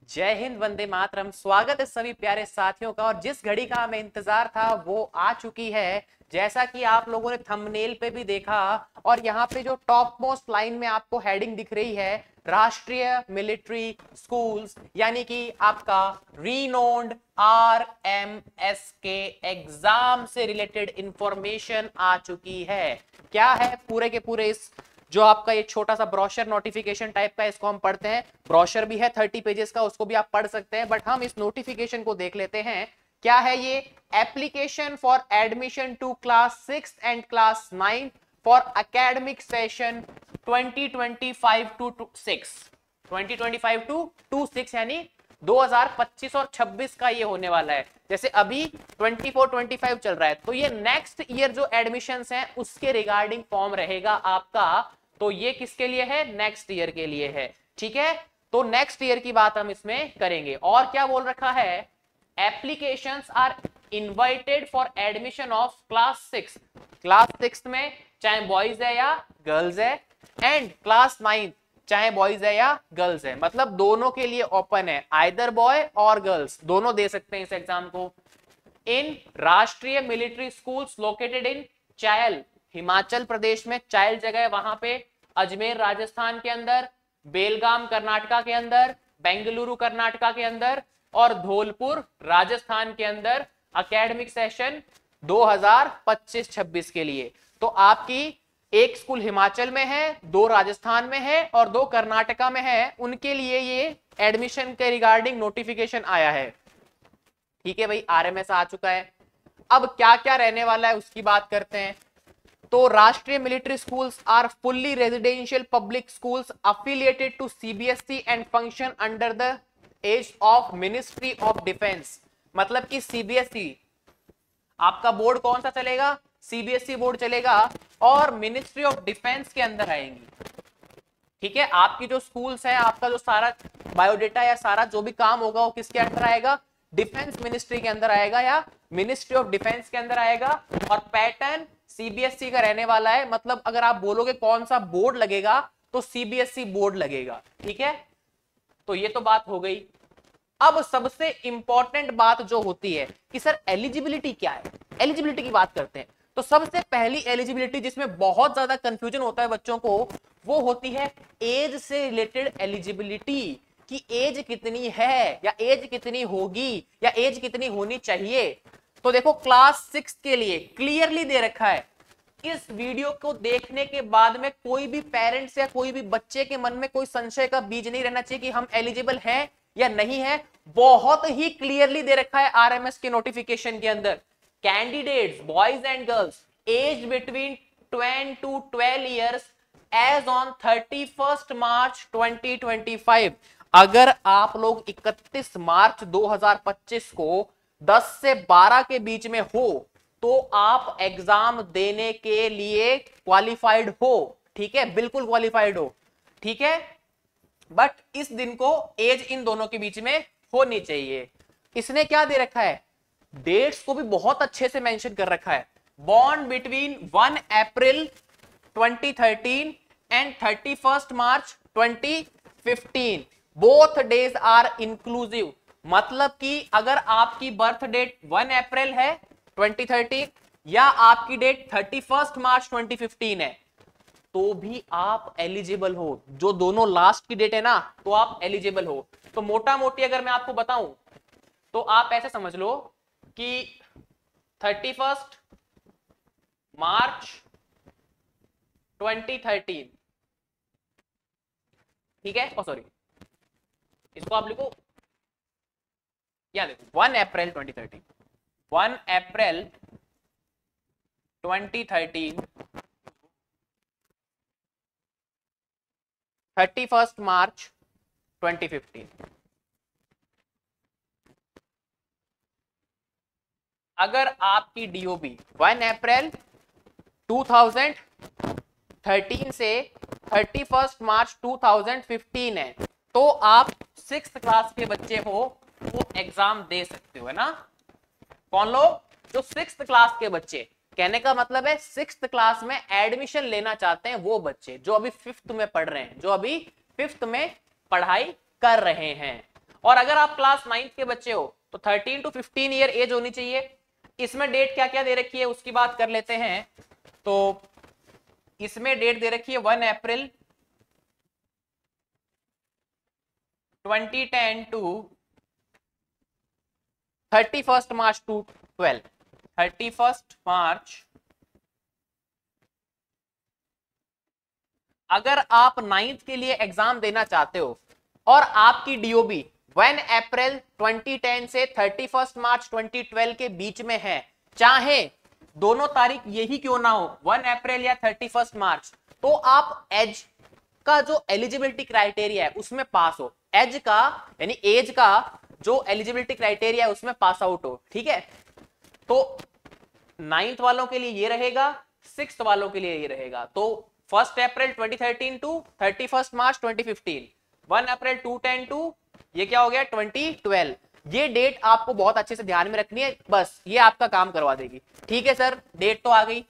जय हिंद, वंदे मातरम। स्वागत है सभी प्यारे साथियों का। और जिस घड़ी का हमें इंतजार था वो आ चुकी है, जैसा कि आप लोगों ने थंबनेल पे भी देखा। और यहाँ पे जो टॉप मोस्ट लाइन में आपको हेडिंग दिख रही है, राष्ट्रीय मिलिट्री स्कूल्स, यानी कि आपका रीनोन्ड RMS के एग्जाम से रिलेटेड इंफॉर्मेशन आ चुकी है। क्या है पूरे के पूरे इस जो आपका ये छोटा सा ब्रोशर नोटिफिकेशन टाइप का, इसको हम पढ़ते हैं। ब्रोशर भी है 30 पेजेस का, उसको भी आप पढ़ सकते हैं, बट हम इस नोटिफिकेशन को देख लेते हैं। क्या है ये? Application for admission to class 6 and class 9 for academic session 2025 to 6 2025 to 6 यानी 2025 और 26 का ये होने वाला है। जैसे अभी 24-25 चल रहा है, तो ये नेक्स्ट ईयर जो एडमिशंस हैं उसके रिगार्डिंग फॉर्म रहेगा आपका। तो ये किसके लिए है? नेक्स्ट ईयर के लिए है। ठीक है, तो नेक्स्ट ईयर की बात हम इसमें करेंगे। और क्या बोल रखा है? Applications are invited for admission of class 6। Class 6 में चाहे बॉयज है या गर्ल्स है, एंड क्लास 9 चाहे बॉयज है या गर्ल्स है, मतलब दोनों के लिए ओपन है। आइदर बॉय और गर्ल्स दोनों दे सकते हैं इस एग्जाम को। इन राष्ट्रीय military schools located in Chail, Himachal Pradesh में चायल जगह है वहां पे, अजमेर राजस्थान के अंदर, बेलगाम कर्नाटका के अंदर, बेंगलुरु कर्नाटका के अंदर, और धौलपुर राजस्थान के अंदर, एकेडमिक सेशन 2025-26 के लिए। तो आपकी एक स्कूल हिमाचल में है, 2 राजस्थान में है और 2 कर्नाटका में है, उनके लिए ये एडमिशन के रिगार्डिंग नोटिफिकेशन आया है। ठीक है भाई, RMS आ चुका है। अब क्या क्या रहने वाला है उसकी बात करते हैं। तो Rashtriya military schools are fully residential public schools affiliated to CBSE and function under the age of ministry of defence. मतलब कि CBSE आपका बोर्ड कौन सा चलेगा? CBSE बोर्ड चलेगा और मिनिस्ट्री ऑफ डिफेंस के अंदर आएंगी। ठीक है, आपकी जो स्कूल्स है, आपका जो सारा बायोडेटा या सारा जो भी काम होगा वो किसके अंदर आएगा? डिफेंस मिनिस्ट्री के अंदर आएगा या मिनिस्ट्री ऑफ डिफेंस के अंदर आएगा। और पैटर्न CBSE का रहने वाला है। मतलब अगर आप बोलोगे कौन सा बोर्ड लगेगा तो CBSE बोर्ड लगेगा। ठीक है, तो ये तो बात हो गई। अब सबसे इंपॉर्टेंट बात जो होती है कि सर एलिजिबिलिटी क्या है, एलिजिबिलिटी की बात करते हैं। तो सबसे पहली एलिजिबिलिटी जिसमें बहुत ज्यादा कंफ्यूजन होता है बच्चों को, वो होती है एज से रिलेटेड एलिजिबिलिटी, कि एज कितनी है या एज कितनी होगी या एज कितनी होनी चाहिए। तो देखो क्लास 6 के लिए क्लियरली दे रखा है। इस वीडियो को देखने के बाद में कोई भी पेरेंट्स या कोई भी बच्चे के मन में कोई संशय का बीज नहीं रहना चाहिए कि हम एलिजिबल हैं या नहीं है। बहुत ही क्लियरली दे रखा है RMS के नोटिफिकेशन के अंदर। Candidates boys and girls age between 10 to 12 years age on 31 March 2025। अगर आप लोग 31 मार्च 2025 को 10 से 12 के बीच में हो तो आप एग्जाम देने के लिए क्वालिफाइड हो। ठीक है, बिल्कुल क्वालिफाइड हो। ठीक है, बट इस दिन को एज इन दोनों के बीच में होनी चाहिए। इसने क्या दे रखा है? डेट्स को भी बहुत अच्छे से मेंशन कर रखा है। Born between 1 April 2013 and 31 March 2015, both days are inclusive. मतलब कि अगर आपकी बर्थ डेट 1 अप्रैल है 2013 या आपकी डेट 31 मार्च 2015 है, तो भी आप एलिजिबल हो। जो दोनों लास्ट की डेट है ना, तो आप एलिजिबल हो। तो मोटा मोटी अगर मैं आपको बताऊं तो आप ऐसे समझ लो कि 31 मार्च 2013, ठीक है, सॉरी, इसको आप लिखो, या देखो 1 अप्रैल 2013, 1 अप्रैल 2013, 31 मार्च 2015। अगर आपकी DOB 1 अप्रैल 2013 से 31 मार्च 2015 है, तो आप 6th क्लास के बच्चे हो वो एग्जाम दे सकते हो, है ना। कौन लोग? जो 6th क्लास के बच्चे, कहने का मतलब है 6th क्लास में एडमिशन लेना चाहते हैं वो बच्चे जो अभी 5th में पढ़ रहे हैं, जो अभी 5th में पढ़ाई कर रहे हैं। और अगर आप क्लास 9th के बच्चे हो तो 13 to 15 ईयर एज होनी चाहिए। इसमें डेट क्या क्या दे रखी है उसकी बात कर लेते हैं। तो इसमें डेट दे रखी है 1 अप्रैल 2010 टू 31 मार्च 2012। 31 मार्च। अगर आप 9th के लिए एग्जाम देना चाहते हो और आपकी डीओबी 1 अप्रैल 2010 से 31 मार्च 2012 के बीच में है, चाहे दोनों तारीख यही क्यों ना हो 1 अप्रैल या 31 मार्च, तो आप एज का जो एलिजिबिलिटी क्राइटेरिया है उसमें पास हो। एज का यानी एज का जो एलिजिबिलिटी क्राइटेरिया है उसमें पास आउट हो। ठीक है, तो 9th वालों के लिए ये रहेगा, 6th वालों के लिए ये रहेगा। तो 1 April 2013 to 31 March 2015, 1 April 2010 to ये क्या हो गया 2012। ये डेट आपको बहुत अच्छे से ध्यान में रखनी है, बस ये आपका काम करवा देगी। ठीक है सर, डेट तो आ गई।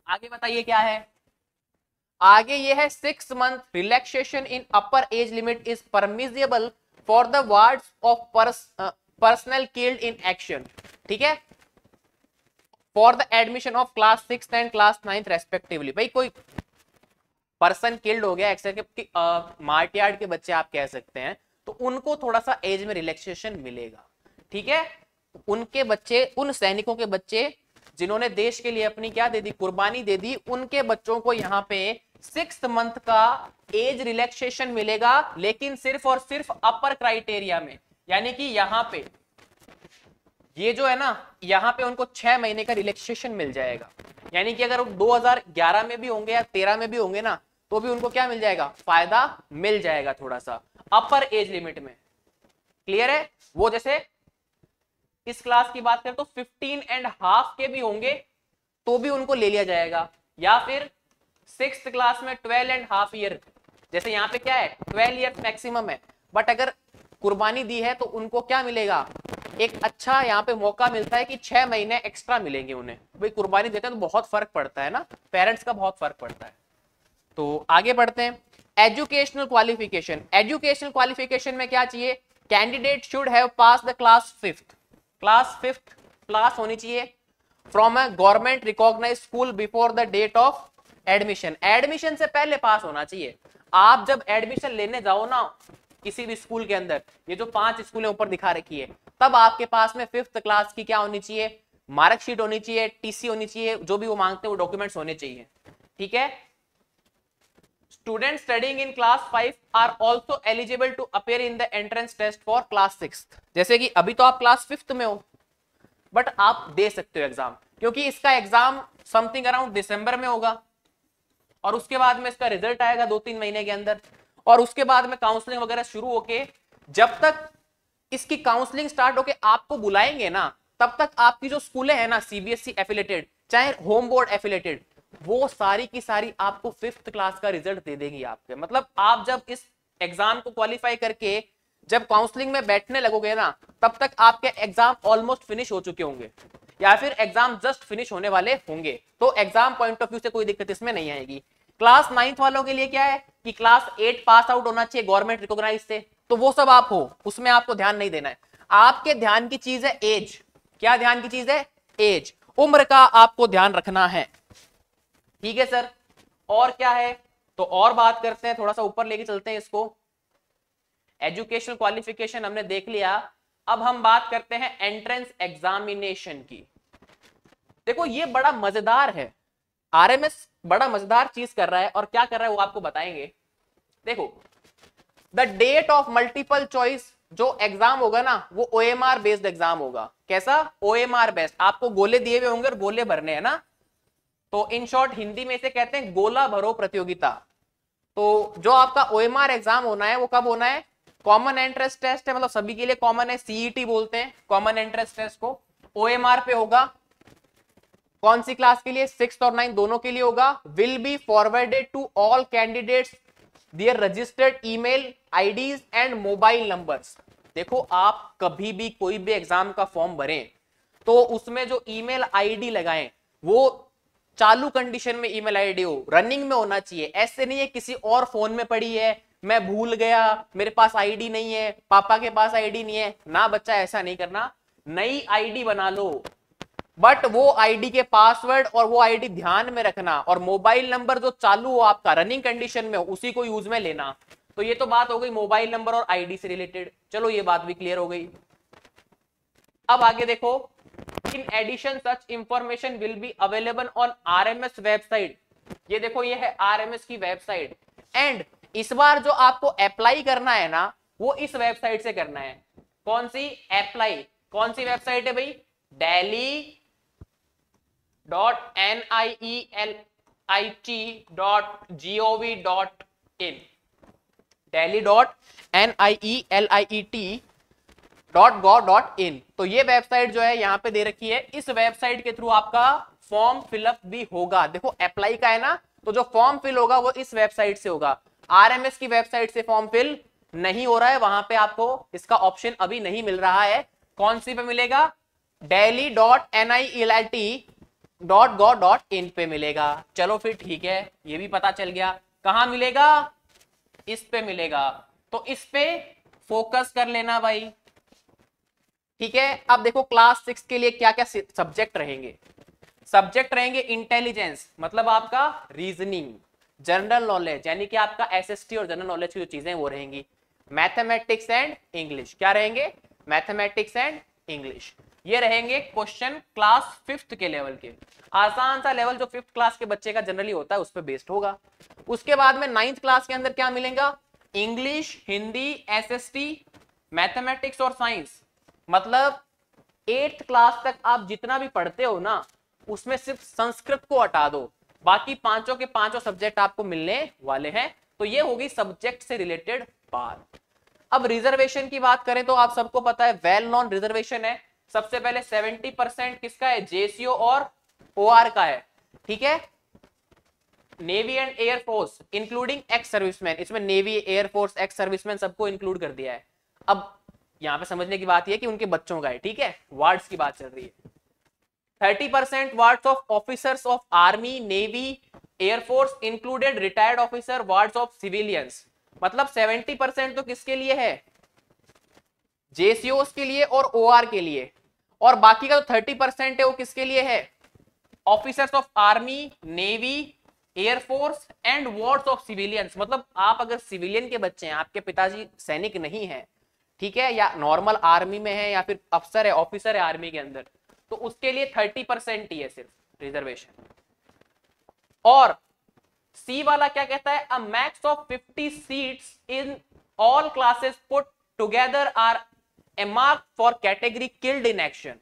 आगे बताइए क्या है। आगे ये है 6 month relaxation in upper age limit is permissible for the wards of personnel killed in action. ठीक है, for the admission of class 6th and class 9th respectively. भाई कोई पर्सन किल्ड हो गया एक्शन के मार्टियार्ड के बच्चे आप कह सकते हैं, तो उनको थोड़ा सा एज में रिलैक्सेशन मिलेगा। ठीक है, उनके बच्चे, उन सैनिकों के बच्चे जिन्होंने देश के लिए अपनी क्या दे दी, कुर्बानी दे दी, उनके बच्चों को यहाँ पे 6th मंथ का एज रिलैक्सेशन मिलेगा, लेकिन सिर्फ और सिर्फ अपर क्राइटेरिया में। यानी कि यहाँ पे ये जो है ना, यहाँ पे उनको 6 महीने का रिलैक्सेशन मिल जाएगा। यानी कि अगर 2011 में भी होंगे या 13 में भी होंगे ना, तो भी उनको क्या मिल जाएगा, फायदा मिल जाएगा थोड़ा सा अपर एज लिमिट में। क्लियर है। वो जैसे इस क्लास की बात करें तो 15.5 के भी होंगे तो भी उनको ले लिया जाएगा, या फिर 6th क्लास में 12.5 ईयर, जैसे यहाँ पे क्या है 12 ईयर मैक्सिमम है, बट अगर कुर्बानी दी है तो उनको क्या मिलेगा, एक अच्छा यहाँ पे मौका मिलता है कि 6 महीने एक्स्ट्रा मिलेंगे उन्हें। भाई कुर्बानी देते हैं तो बहुत फर्क पड़ता है ना, पेरेंट्स का बहुत फर्क पड़ता है। तो आगे बढ़ते हैं। Educational qualification. एजुकेशनल क्वालिफिकेशन में क्या चाहिए, candidate should have pass the class 5th। Class 5th class होनी चाहिए from a government recognise school before the date of admission. Admission से पहले पास होना चाहिए। आप जब एडमिशन लेने जाओ ना किसी भी स्कूल के अंदर, ये जो 5 स्कूलें ऊपर दिखा रखी है, तब आपके पास में 5th क्लास की क्या होनी चाहिए, मार्कशीट होनी चाहिए, टीसी होनी चाहिए, जो भी वो मांगते हैं वो डॉक्यूमेंट्स होने चाहिए। ठीक है। Student studying in class 5 are also eligible to appear in the entrance test for class 6th। जैसे कि अभी तो आप क्लास 5th में हो, बट आप दे सकते हो एग्जाम, क्योंकि इसका एग्जाम समथिंग अराउंड दिसंबर में होगा, और उसके बाद में इसका रिजल्ट आएगा 2-3 महीने के अंदर, और उसके बाद में काउंसलिंग वगैरह शुरू होके जब तक इसकी काउंसलिंग स्टार्ट होके आपको बुलाएंगे ना, तब तक आपकी जो स्कूलें हैं ना सीबीएसई एफिलेटेड चाहे होम बोर्ड एफिलेटेड, वो सारी की सारी आपको 5th क्लास का रिजल्ट दे देगी आपके। मतलब आप जब इस एग्जाम को क्वालिफाई करके जब काउंसलिंग में बैठने लगोगे ना, तब तक आपके एग्जाम ऑलमोस्ट फिनिश हो चुके होंगे, या फिर एग्जाम जस्ट फिनिश होने वाले होंगे। तो एग्जाम पॉइंट ऑफ व्यू से कोई दिक्कत इसमें नहीं आएगी। क्लास 9th वालों के लिए क्या है कि क्लास 8 पास आउट होना चाहिए गवर्नमेंट रिकॉग्नाइज से, तो वो सब आप हो, उसमें आपको ध्यान नहीं देना है। आपके ध्यान की चीज है एज। क्या ध्यान की चीज है, एज, उम्र का आपको ध्यान रखना है। ठीक है सर। और क्या है, तो और बात करते हैं, थोड़ा सा ऊपर लेके चलते हैं इसको। एजुकेशनल क्वालिफिकेशन हमने देख लिया, अब हम बात करते हैं एंट्रेंस एग्जामिनेशन की। देखो ये बड़ा मजेदार है, आरएमएस बड़ा मजेदार चीज कर रहा है, और क्या कर रहा है वो आपको बताएंगे। देखो the date of multiple choice जो एग्जाम होगा ना, वो ओएमआर बेस्ड एग्जाम होगा। कैसा, ओएमआर बेस्ड। आपको गोले दिए हुए होंगे और गोले भरने हैं ना, तो इन शॉर्ट हिंदी में इसे कहते हैं गोला भरो प्रतियोगिता। तो जो आपका ओएमआर एग्जाम होना है वो कब होना है, कॉमन एंट्रेंस टेस्ट है, मतलब सभी के लिए कॉमन है, सीईटी बोलते हैं कॉमन एंट्रेंस टेस्ट को। ओएमआर पे होगा, कौन सी क्लास के लिए, 6th और 9th दोनों के लिए होगा। Will be forwarded to all candidates their registered email IDs and mobile numbers. देखो आप कभी भी कोई भी एग्जाम का फॉर्म भरें तो उसमें जो ईमेल आईडी लगाएं वो चालू कंडीशन में ईमेल आईडी हो, रनिंग में होना चाहिए। ऐसे नहीं है किसी और फोन में पड़ी है, मैं भूल गया, मेरे पास आईडी नहीं है, पापा के पास आईडी नहीं है। ना बच्चा, ऐसा नहीं करना, नई आईडी बना लो, बट वो आईडी के पासवर्ड और वो आईडी ध्यान में रखना, और मोबाइल नंबर जो चालू हो आपका रनिंग कंडीशन में हो उसी को यूज में लेना। तो ये तो बात हो गई मोबाइल नंबर और आईडी से रिलेटेड, चलो ये बात भी क्लियर हो गई। अब आगे देखो, in addition such information will be available on RMS website. ये देखो, ये है आरएमएस की वेबसाइट, एंड इस बार जो आपको अप्लाई करना है ना, वो इस वेबसाइट से करना है। कौन सी अप्लाई, कौन सी वेबसाइट है भाई? delhi.nielt.gov.in, delhi.nielt.gov.in। तो ये वेबसाइट जो है यहाँ पे दे रखी है, इस वेबसाइट के थ्रू आपका फॉर्म फिलअप भी होगा। देखो अप्लाई का है ना, तो जो फॉर्म फिल होगा वो इस वेबसाइट से होगा। आरएमएस की वेबसाइट से फॉर्म फिल नहीं हो रहा है, वहां पे आपको इसका ऑप्शन अभी नहीं मिल रहा है। कौन सी पे मिलेगा? delhi.nielt.gov.in पे मिलेगा। चलो फिर ठीक है, ये भी पता चल गया। कहां मिलेगा? इस पे मिलेगा, तो इस पे फोकस कर लेना भाई, ठीक है। अब देखो क्लास 6 के लिए क्या क्या सब्जेक्ट रहेंगे। सब्जेक्ट रहेंगे इंटेलिजेंस, मतलब आपका रीजनिंग, जनरल नॉलेज, यानी कि आपका एसएसटी और जनरल नॉलेज की जो चीजें वो रहेंगी। मैथमेटिक्स एंड इंग्लिश, क्या रहेंगे? मैथमेटिक्स एंड इंग्लिश, ये रहेंगे क्वेश्चन क्लास 5th के लेवल के। आसान सा लेवल जो 5th क्लास के बच्चे का जनरली होता है उस पर बेस्ड होगा। उसके बाद में 9th क्लास के अंदर क्या मिलेगा? इंग्लिश, हिंदी, एसएसटी, मैथमेटिक्स और साइंस। मतलब 8th क्लास तक आप जितना भी पढ़ते हो ना, उसमें सिर्फ संस्कृत को हटा दो, बाकी पांचों के पांचों सब्जेक्ट आपको मिलने वाले हैं। तो ये होगी सब्जेक्ट से रिलेटेड बात। अब रिजर्वेशन की बात करें तो आप सबको पता है वेल नॉन रिजर्वेशन है। सबसे पहले 70% किसका है? जेसीओ और ओआर का है, ठीक है। Navy and air force including ex serviceman, इसमें नेवी, एयरफोर्स, एक्स सर्विसमैन सबको इंक्लूड कर दिया है। अब यहां पे समझने की बात यह कि उनके बच्चों का है, ठीक है, वार्ड्स की बात चल रही है। 30% wards of officers of army, navy, air force included retired officer, wards of civilians. मतलब 70% तो किसके लिए है? जेसीओस के लिए और ओआर के लिए, और बाकी का जो 30% है वो किसके लिए है? Officers of army, navy, air force and wards of civilians. मतलब आप अगर सिविलियन के बच्चे हैं, आपके पिताजी सैनिक नहीं है, ठीक है, या नॉर्मल आर्मी में है, या फिर अफसर है, ऑफिसर है आर्मी के अंदर, तो उसके लिए 30% ही है सिर्फ रिजर्वेशन। और सी वाला क्या कहता है? A max of 50 seats in all classes put together are earmarked for category killed in action.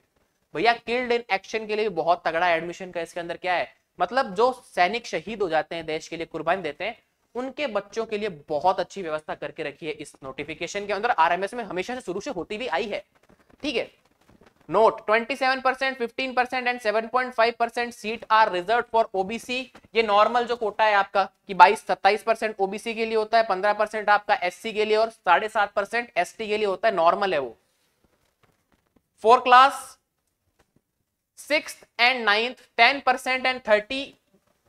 भैया किल्ड इन एक्शन के लिए बहुत तगड़ा एडमिशन का इसके अंदर क्या है, मतलब जो सैनिक शहीद हो जाते हैं, देश के लिए कुर्बानी देते हैं, उनके बच्चों के लिए बहुत अच्छी व्यवस्था करके रखी है इस नोटिफिकेशन के अंदर। आरएमएस में हमेशा से शुरू से होती भी आई है, ठीक है। Note 27%, 15% and 7.5% seat are reserve for OBC. ये नॉर्मल जो कोटा है आपका कि 22-27% ओबीसी के लिए होता है, 15% आपका एससी के लिए और 7.5% एसटी के लिए होता है, नॉर्मल है वो। For class 6th and 9th 10% and 30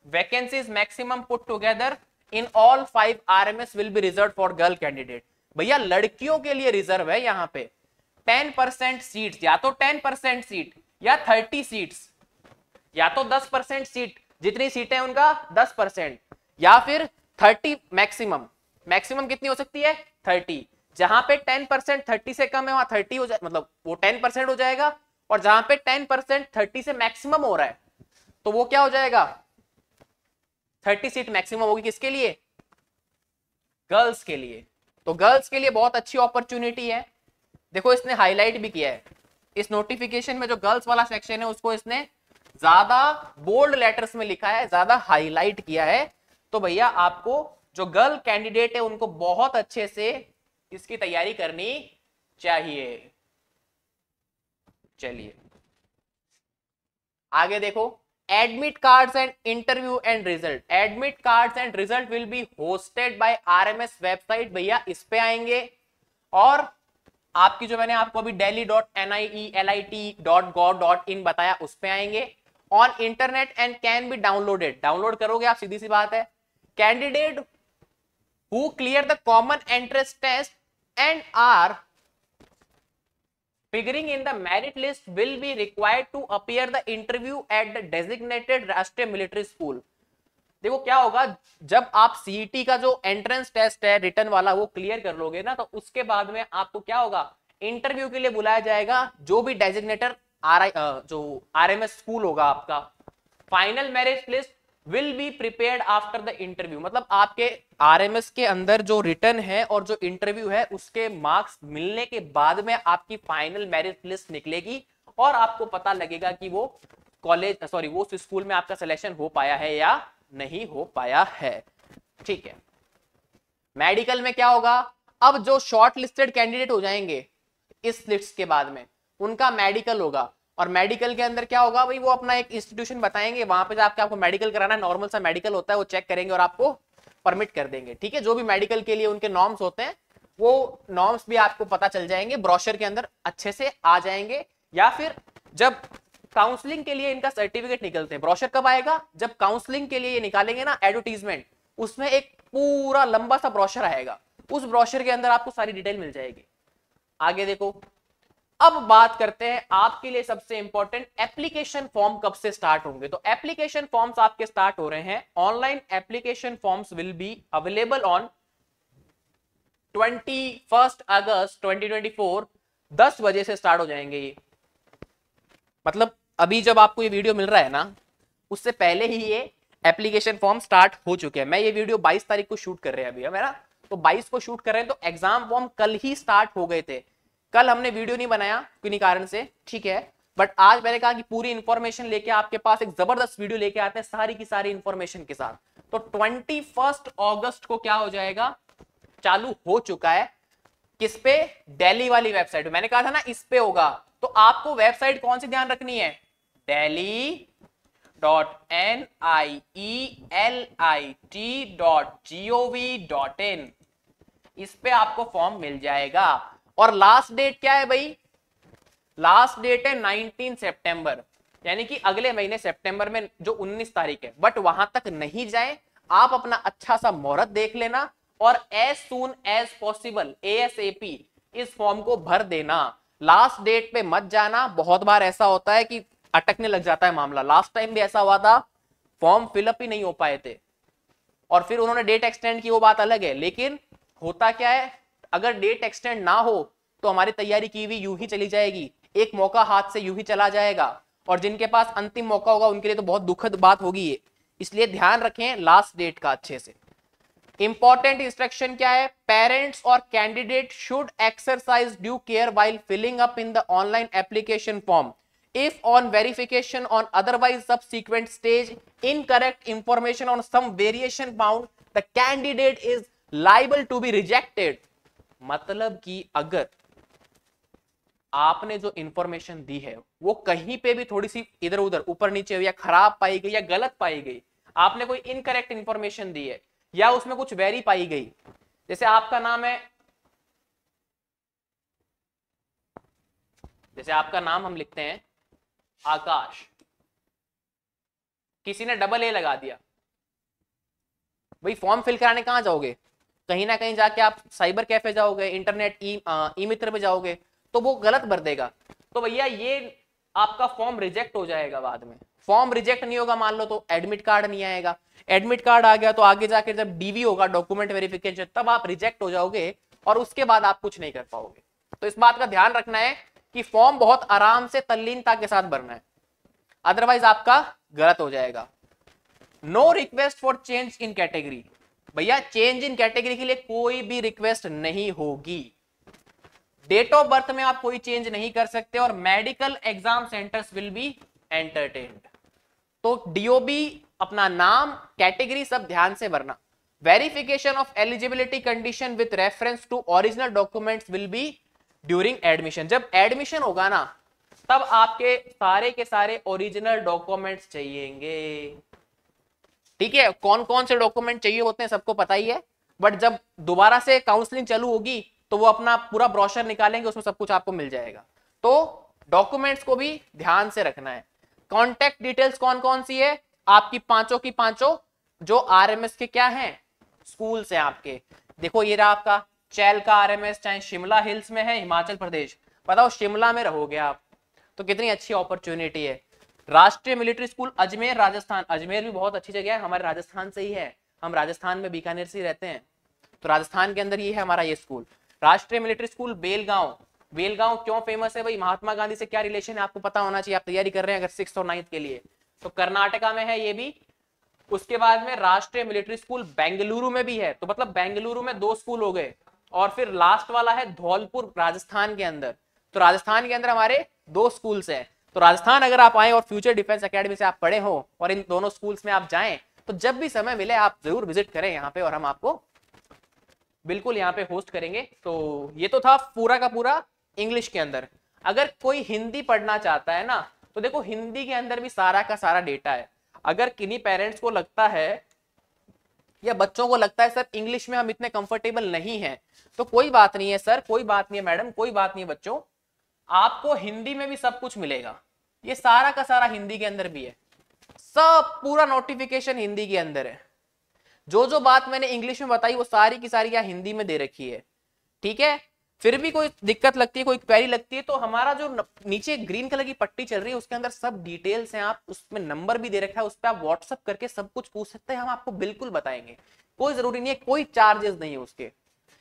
vacancies maximum put together in all 5 RMS will be reserved for girl candidate। भैया लड़कियों के लिए रिजर्व है यहाँ पे 10% सीट्स, या तो 10% सीट या 30 सीट्स, या तो 10% सीट, जितनी सीटें हैं उनका 10%, या फिर 30 मैक्सिमम। मैक्सिमम कितनी हो सकती है? 30। जहां पे 10% 30 से कम है वहां 30 हो जाए, मतलब वो 10% हो जाएगा। और जहां पे 10% 30 से मैक्सिमम हो रहा है तो वो क्या हो जाएगा? 30 सीट मैक्सिमम होगी किसके लिए? गर्ल्स के लिए। तो गर्ल्स के लिए बहुत अच्छी अपॉर्चुनिटी है। देखो इसने हाईलाइट भी किया है इस नोटिफिकेशन में, जो गर्ल्स वाला सेक्शन है उसको इसने ज्यादा बोल्ड लेटर्स में लिखा है, ज्यादा हाईलाइट किया है। तो भैया आपको जो गर्ल कैंडिडेट है उनको बहुत अच्छे से इसकी तैयारी करनी चाहिए। चलिए आगे देखो, admit cards and interview and result. Admit cards and result will be hosted by RMS website. भैया इस पे आएंगे और आपकी जो मैंने आपको अभी delhi.nielt.gov.in बताया उस पे आएंगे on internet and can be downloaded. Download करोगे आप, सीधी सी बात है। Candidate who clear the common entrance test and are figuring in the merit list will be required to appear the interview at the designated राष्ट्रीय military school. देखो क्या होगा, जब आप सीईटी का जो एंट्रेंस टेस्ट है रिटर्न वाला वो क्लियर कर लोगे ना, तो उसके बाद में आपको क्या होगा, इंटरव्यू के लिए बुलाया जाएगा। जो भी डेजिग्नेटर जो आरएमएस स्कूल होगा आपका, final merit list will be prepared after the interview. मतलब आपके आरएमएस के अंदर जो रिटर्न है और जो इंटरव्यू है उसके मार्क्स मिलने के बाद में आपकी फाइनल मेरिट लिस्ट निकलेगी और आपको पता लगेगा कि वो वो स्कूल में आपका सिलेक्शन हो पाया है या नहीं हो पाया है। ठीक है, मेडिकल में क्या होगा, अब जो शॉर्ट लिस्टेड कैंडिडेट हो जाएंगे इस लिस्ट के बाद में उनका मेडिकल होगा, और मेडिकल के अंदर क्या होगा भाई, वो अपना एक इंस्टीट्यूशन बताएंगे, वहां पे जाके आपको मेडिकल कराना है, नॉर्मल सा मेडिकल होता है, वो चेक करेंगे और आपको परमिट कर देंगे। ठीक है, जो भी मेडिकल के लिए उनके नॉर्म्स होते हैं वो नॉर्म्स भी आपको पता चल जाएंगे, ब्रोशर के अंदर अच्छे से आ जाएंगे। या फिर जब काउंसलिंग के लिए इनका सर्टिफिकेट निकलते हैं, ब्रोशर कब आएगा, जब काउंसलिंग के लिए ये निकालेंगे ना एडवर्टीजमेंट, उसमें एक पूरा लंबा सा ब्रोशर आएगा, उस ब्रोशर के अंदर आपको सारी डिटेल मिल जाएगी। आगे देखो, अब बात करते हैं आपके लिए सबसे इंपॉर्टेंट, एप्लीकेशन फॉर्म कब से स्टार्ट होंगे। तो एप्लीकेशन फॉर्म्स आपके स्टार्ट हो रहे हैं, online application forms will be available on 21 अगस्त 2024, 10 बजे से स्टार्ट हो जाएंगे ये। मतलब अभी जब आपको ये वीडियो मिल रहा है ना, उससे पहले ही ये एप्लीकेशन फॉर्म स्टार्ट हो चुके हैं। मैं ये वीडियो 22 तारीख को शूट कर रहे हैं अभी, है ना, तो 22 को शूट कर रहे हैं, तो एग्जाम फॉर्म कल ही स्टार्ट हो गए थे। कल हमने वीडियो नहीं बनाया किन्हीं कारण से, ठीक है, बट आज मैंने कहा कि पूरी इंफॉर्मेशन लेके आपके पास एक जबरदस्त वीडियो लेके आते हैं सारी की सारी इंफॉर्मेशन के साथ। तो 21 अगस्त को क्या हो जाएगा, चालू हो चुका है। किस पे, दिल्ली वाली वेबसाइट। मैंने कहा था ना इस पे होगा, तो आपको वेबसाइट कौन सी ध्यान रखनी है, delhi.nielt.gov.in, इस पे आपको फॉर्म मिल जाएगा। और लास्ट डेट क्या है भाई, लास्ट डेट है 19 सितंबर, यानी कि अगले महीने सितंबर में जो 19 तारीख है। बट वहां तक नहीं जाए, आप अपना अच्छा सा मुहूर्त देख लेना और as soon as possible ASAP इस फॉर्म को भर देना। लास्ट डेट पे मत जाना, बहुत बार ऐसा होता है कि अटकने लग जाता है मामला। लास्ट टाइम भी ऐसा हुआ था, फॉर्म फिलअप ही नहीं हो पाए थे और फिर उन्होंने डेट एक्सटेंड की, वो बात अलग है। लेकिन होता क्या है, अगर डेट एक्सटेंड ना हो तो हमारी तैयारी की हुई यूं ही चली जाएगी, एक मौका हाथ से यूं ही चला जाएगा, और जिनके पास अंतिम मौका होगा उनके लिए तो बहुत दुखद बात होगी ये। इसलिए ध्यान रखें लास्ट डेट का अच्छे से। इंपॉर्टेंट इंस्ट्रक्शन क्या है, पेरेंट्स और candidate should exercise due care while filling up in the online application form. If on verification on otherwise subsequent stage incorrect information on some variation found, the candidate is liable to be rejected। मतलब कि अगर आपने जो information दी है वो कहीं पे भी थोड़ी सी इधर उधर ऊपर नीचे या खराब पाई गई या गलत पाई गई, आपने कोई इनकरेक्ट इंफॉर्मेशन दी है या उसमें कुछ वेरी पाई गई, जैसे आपका नाम है, जैसे आपका नाम हम लिखते हैं आकाश, किसी ने डबल ए लगा दिया, भाई फॉर्म फिल कराने कहां जाओगे, कहीं ना कहीं जाके आप साइबर कैफे जाओगे, इंटरनेट ई मित्र पे जाओगे, तो वो गलत भर देगा, तो भैया ये आपका फॉर्म रिजेक्ट हो जाएगा बाद में। फॉर्म रिजेक्ट नहीं होगा, मान लो तो एडमिट कार्ड नहीं आएगा, एडमिट कार्ड आ गया तो आगे जाके जब डीवी होगा, डॉक्यूमेंट वेरिफिकेशन, तब आप रिजेक्ट हो जाओगे और उसके बाद आप कुछ नहीं कर पाओगे। तो इस बात का ध्यान रखना है कि फॉर्म बहुत आराम से तल्लीनता के साथ भरना है, अदरवाइज आपका गलत हो जाएगा। No request for change in category, भैया चेंज इन कैटेगरी के लिए कोई भी रिक्वेस्ट नहीं होगी। डेट ऑफ बर्थ में आप कोई चेंज नहीं कर सकते और medical exam centres will be entertained. तो डीओबी, अपना नाम, कैटेगरी सब ध्यान से भरना। Verification of eligibility condition with reference to original documents will be during admission. जब एडमिशन होगा ना तब आपके सारे के सारे ओरिजिनल डॉक्यूमेंट्स चाहिएंगे। ठीक है, कौन कौन से डॉक्यूमेंट चाहिए होते हैं सबको पता ही है, बट जब दोबारा से काउंसलिंग चालू होगी तो वो अपना पूरा ब्रोशर निकालेंगे, उसमें सब कुछ आपको मिल जाएगा। तो डॉक्यूमेंट्स को भी ध्यान से रखना है। कॉन्टैक्ट डिटेल्स कौन कौन सी है आपकी, पांचों की पांचों जो आरएमएस के क्या हैं, स्कूल्स हैं आपके। देखो ये रहा आपका चैल का आरएमएस, चाहे शिमला हिल्स में है हिमाचल प्रदेश, बताओ शिमला में रहोगे आप तो कितनी अच्छी अपॉर्चुनिटी है। राष्ट्रीय मिलिट्री स्कूल अजमेर राजस्थान, अजमेर भी बहुत अच्छी जगह है, हमारे राजस्थान से ही है, हम राजस्थान में बीकानेर से ही रहते हैं, तो राजस्थान के अंदर ये है हमारा ये स्कूल। राष्ट्रीय मिलिट्री स्कूल बेलगांव, बेलगांव क्यों फेमस है भाई, महात्मा गांधी से क्या रिलेशन है आपको पता होना चाहिए, आप तैयारी कर रहे हैं अगर 6th और 9th के लिए, तो कर्नाटका में है ये भी। उसके बाद में राष्ट्रीय मिलिट्री स्कूल बेंगलुरु में भी है, तो मतलब बेंगलुरु में 2 स्कूल हो गए। और फिर लास्ट वाला है धौलपुर राजस्थान के अंदर, तो राजस्थान के अंदर हमारे 2 स्कूल्स हैं। तो राजस्थान अगर आप आए और फ्यूचर डिफेंस एकेडमी से आप पढ़े हो और इन दोनों स्कूल्स में आप जाएं, तो जब भी समय मिले आप जरूर विजिट करें यहाँ पे, और हम आपको बिल्कुल यहाँ पे होस्ट करेंगे। तो ये तो था पूरा का पूरा इंग्लिश के अंदर। अगर कोई हिंदी पढ़ना चाहता है ना, तो देखो हिंदी के अंदर भी सारा का सारा डेटा है। अगर किन्हीं पेरेंट्स को लगता है या बच्चों को लगता है सर इंग्लिश में हम इतने कंफर्टेबल नहीं हैं, तो कोई बात नहीं है सर, कोई बात नहीं है मैडम, कोई बात नहीं है बच्चों, आपको हिंदी में भी सब कुछ मिलेगा। ये सारा का सारा हिंदी के अंदर भी है, सब पूरा नोटिफिकेशन हिंदी के अंदर है। जो जो बात मैंने इंग्लिश में बताई वो सारी की सारी यहाँ हिंदी में दे रखी है, ठीक है। फिर भी कोई दिक्कत लगती है, कोई क्वेरी लगती है, तो हमारा जो नीचे ग्रीन कलर की पट्टी चल रही है उसके अंदर सब डिटेल्स हैं, आप उसमें नंबर भी दे रखा है, उस पर आप व्हाट्सअप करके सब कुछ पूछ सकते हैं, हम आपको बिल्कुल बताएंगे। कोई जरूरी नहीं है, कोई चार्जेस नहीं है उसके,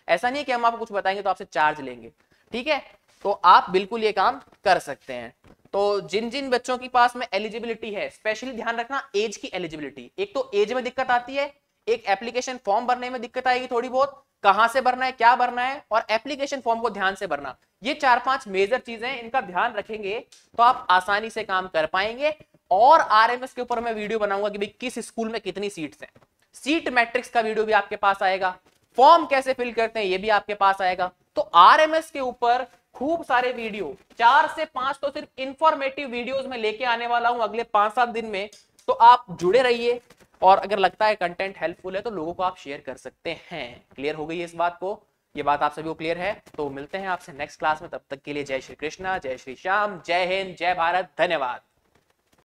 ऐसा नहीं है कि हम आपको कुछ बताएंगे तो आपसे चार्ज लेंगे, ठीक है। तो आप बिल्कुल ये काम कर सकते हैं। तो जिन जिन बच्चों के पास में एलिजिबिलिटी है, स्पेशली ध्यान रखना एज की एलिजिबिलिटी, एक तो एज में दिक्कत आती है, एक एप्लीकेशन फॉर्म भरने में दिक्कत आएगी थोड़ी बहुत, कहां से भरना है, क्या भरना है, और एप्लीकेशन फॉर्म को ध्यान से भरना, ये 4-5 मेजर चीजें, इनका ध्यान रखेंगे तो आप आसानी से काम कर पाएंगे। और आरएमएस के ऊपर मैं वीडियो बनाऊंगा कि भाई किस स्कूल में कितनी सीट्स हैं, सीट मैट्रिक्स का वीडियो भी आपके पास आएगा, फॉर्म कैसे फिल करते हैं ये भी आपके पास आएगा। तो आरएमएस के ऊपर खूब सारे वीडियो, 4 से 5 तो सिर्फ इंफॉर्मेटिव वीडियोस में लेके आने वाला हूं अगले 5-7 दिन में, तो आप जुड़े रहिए। और अगर लगता है कंटेंट हेल्पफुल है तो लोगों को आप शेयर कर सकते हैं। क्लियर हो गई है इस बात को, ये बात आप सभी को क्लियर है। तो मिलते हैं आपसे नेक्स्ट क्लास में, तब तक के लिए जय श्री कृष्णा, जय श्री श्याम, जय हिंद, जय भारत, धन्यवाद।